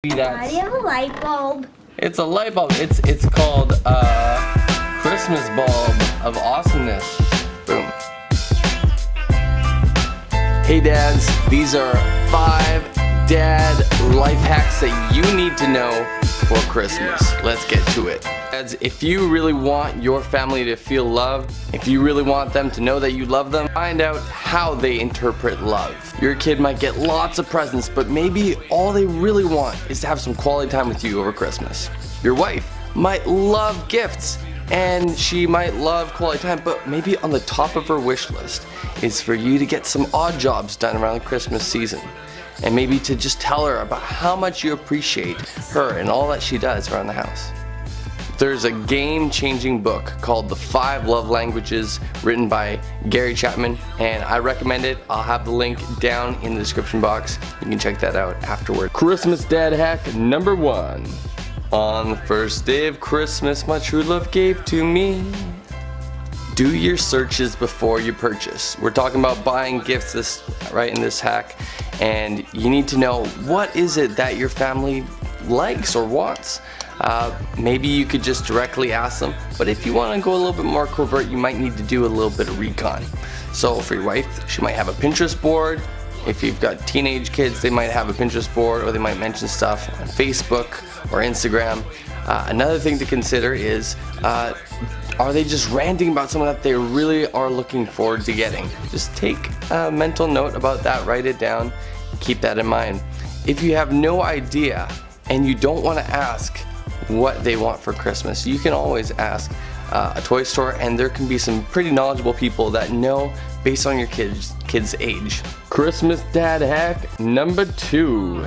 Why do you have a light bulb? It's a light bulb. It's called a Christmas bulb of awesomeness. Boom. Hey dads, these are 5 dad life hacks that you need to know for Christmas. Let's get to it. Dads, if you really want your family to feel loved, if you really want them to know that you love them, find out how they interpret love. Your kid might get lots of presents, but maybe all they really want is to have some quality time with you over Christmas. Your wife might love gifts and she might love quality time, but maybe on the top of her wish list is for you to get some odd jobs done around the Christmas season. And maybe to just tell her about how much you appreciate her and all that she does around the house. There's a game-changing book called The 5 Love Languages written by Gary Chapman, and I recommend it. I'll have the link down in the description box. You can check that out afterward. Christmas dad hack number 1. On the first day of Christmas, my true love gave to me. Do your searches before you purchase. We're talking about buying gifts in this hack, and you need to know what is it that your family likes or wants. Maybe you could just directly ask them, but if you want to go a little bit more covert, you might need to do a little bit of recon. So for your wife, she might have a Pinterest board. If you've got teenage kids, they might have a Pinterest board, or they might mention stuff on Facebook or Instagram. Another thing to consider is, are they just ranting about something that they really are looking forward to getting? Just take a mental note about that, write it down, keep that in mind. If you have no idea and you don't want to ask what they want for Christmas, you can always ask a toy store, and there can be some pretty knowledgeable people that know based on your kid's age. Christmas dad hack number 2.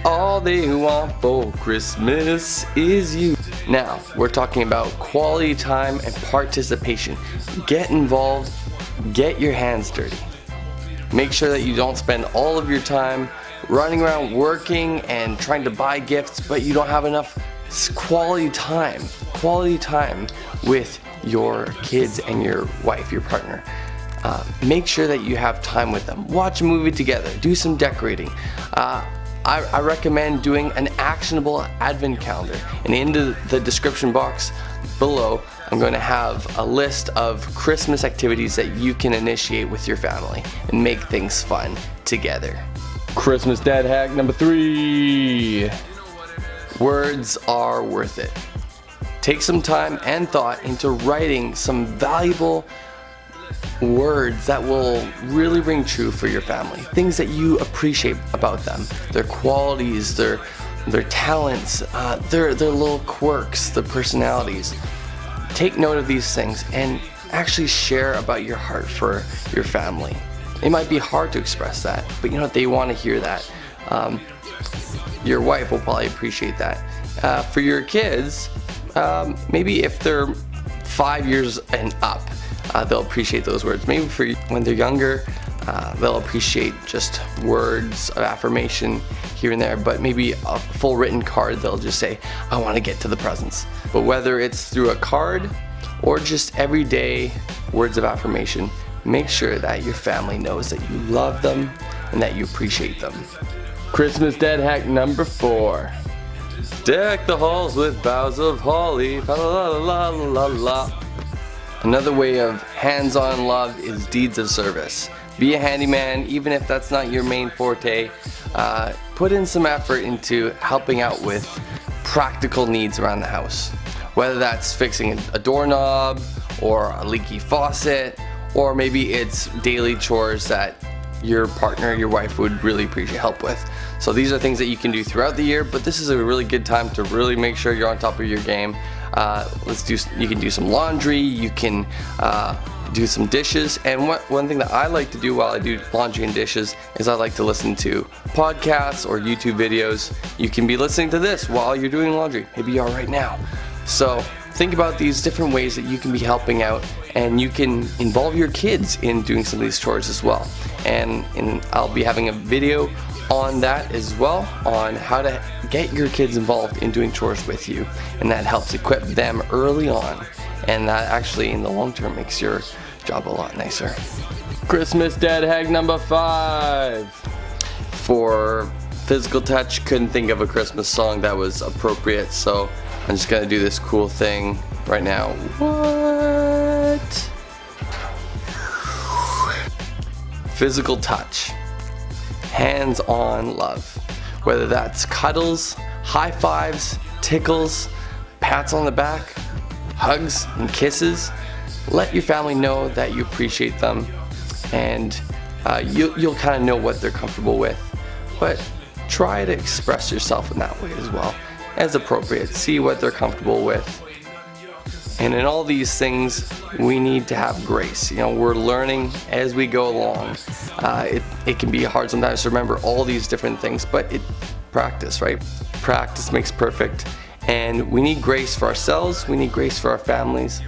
All they want for Christmas is you. Now, we're talking about quality time and participation. Get involved, get your hands dirty. Make sure that you don't spend all of your time running around working and trying to buy gifts, but you don't have enough quality time with your kids and your wife, your partner. Make sure that you have time with them. Watch a movie together, do some decorating. I recommend doing an actionable advent calendar, and in the description box below I'm going to have a list of Christmas activities that you can initiate with your family and make things fun together. Christmas dad hack number 3. Words are worth it. Take some time and thought into writing some valuable words that will really ring true for your family. Things that you appreciate about them. Their qualities, their talents, their little quirks, their personalities. Take note of these things and actually share about your heart for your family. It might be hard to express that, but you know what? They want to hear that. Your wife will probably appreciate that. For your kids, maybe if they're 5 years and up, they'll appreciate those words. Maybe for when they're younger, they'll appreciate just words of affirmation here and there, but maybe a full written card, they'll just say, I want to get to the presents. But whether it's through a card or just everyday words of affirmation, make sure that your family knows that you love them and that you appreciate them. Christmas dad hack number 4. Deck the halls with boughs of holly. La la la la la. Another way of hands-on love is deeds of service. Be a handyman, even if that's not your main forte. Put in some effort into helping out with practical needs around the house. Whether that's fixing a doorknob or a leaky faucet, or maybe it's daily chores that your partner, your wife would really appreciate help with. So these are things that you can do throughout the year, but this is a really good time to really make sure you're on top of your game. You can do some laundry, you can do some dishes, and one thing that I like to do while I do laundry and dishes is I like to listen to podcasts or YouTube videos. You can be listening to this while you're doing laundry. Maybe you are right now. So think about these different ways that you can be helping out, and you can involve your kids in doing some of these chores as well. And I'll be having a video on that as well, on how to get your kids involved in doing chores with you, and that helps equip them early on, and that actually in the long term makes your job a lot nicer. Christmas dad hack number 5. For physical touch, couldn't think of a Christmas song that was appropriate, so I'm just gonna do this cool thing right now. What? Physical touch. Hands-on love. Whether that's cuddles, high fives, tickles, pats on the back, hugs and kisses. Let your family know that you appreciate them, and you'll kind of know what they're comfortable with. But try to express yourself in that way as well, as appropriate. See what they're comfortable with. And in all these things, we need to have grace. You know, we're learning as we go along. It can be hard sometimes to remember all these different things, but practice, right? Practice makes perfect. And we need grace for ourselves, we need grace for our families.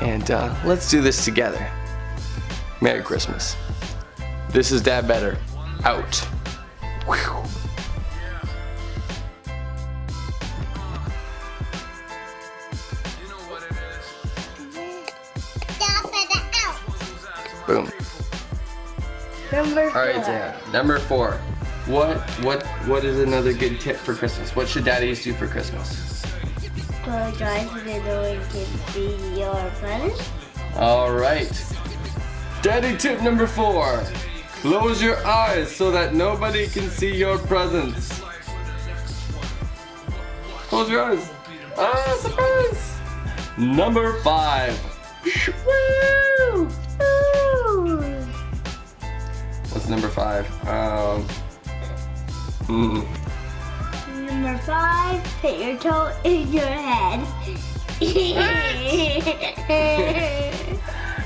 And let's do this together. Merry Christmas. This is Dadbetter, out. Whew. Boom. Number 4. Alright, Zaya. Number 4. What is another good tip for Christmas? What should daddies do for Christmas? Close your eyes so that no one can see your presents. Alright. Daddy tip number 4. Close your eyes so that nobody can see your presents. Close your eyes. Ah, surprise! Number 5. Woo! What's number 5? Number 5, put your toe in your head.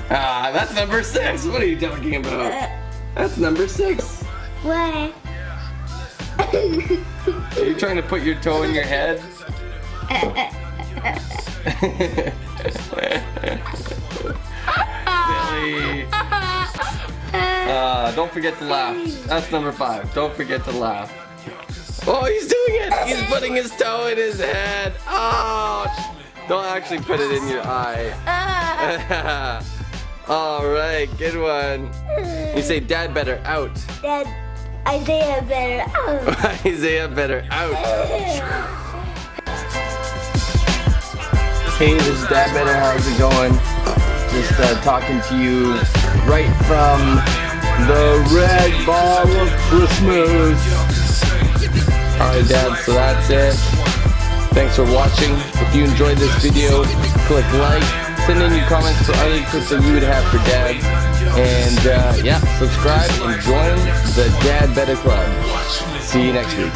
That's number 6. What are you talking about? That's number 6. What? Are you trying to put your toe in your head? Silly. Don't forget to laugh. That's number 5. Don't forget to laugh. Oh, he's doing it! He's putting his toe in his head. Oh! Don't actually put it in your eye. Alright, good one. You say Dadbetter, out. Isaiah better out. Isaiah better, out. Hey, this is Dadbetter. How's it going? Just talking to you right from the red ball of Christmas. Alright, Dad, so that's it. Thanks for watching. If you enjoyed this video, click like. Send in your comments for other tips that you would have for Dad. And yeah, subscribe and join the Dadbetter Club. See you next week.